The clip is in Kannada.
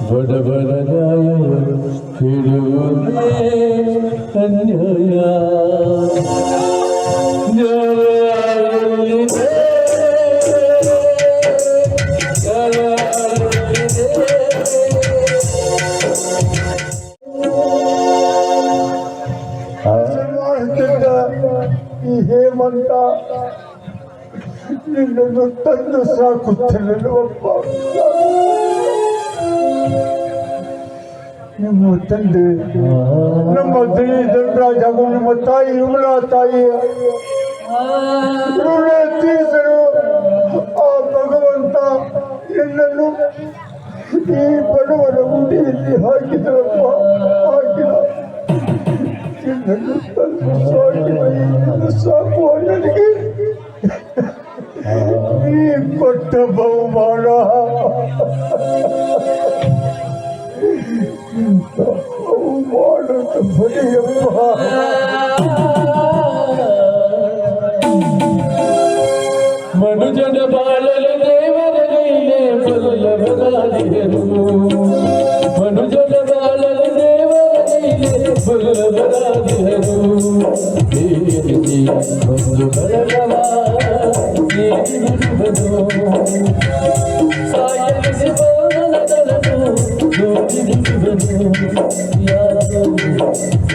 ಬಡಬಡಗಾಯ ಹಿಡುವುದೇ ಅನ್ಯಾಯ ಈ ಹೇಮಂತ ನಿನ್ನನ್ನು ತಂದು ಸಾಕುತ್ತೇನೆ ಒಬ್ಬ ನಿಮ್ಮ ತಂದೆ ನಮ್ಮ ಧನರಾಜ ಹಾಗೂ ನಿಮ್ಮ ತಾಯಿ ವಿಮಲಾ ತಾಯಿಯ ಋಣ ತೀರಿಸಲು ಆ ಭಗವಂತ ನಿನ್ನನ್ನು ಈ ಬಡವರ ಗುಡಿಯಲ್ಲಿ ಹಾಕಿದರಪ್ಪ ಹಾಕಿದ ನಿನ್ನನ್ನು ತಂದು ಸಾಕುವ ನನಗೆ ನೀ ಕೊಟ್ಟ ಬಹುಮಾನ ಬಹುಮಾನದ ಬರೆಯಪ್ಪ ಮನುಜನ ಬಾಳಲು ದೇವರ ಕೈಲೇ ಬಲ್ಲವರಾದಿಗರು ಮನುಜನ ಬಾಳಲು ದೇವರ ಕೈಲೇ ಬಲ್ಲವರಾದಿಗರು ಒಂದು ಬಲಗವ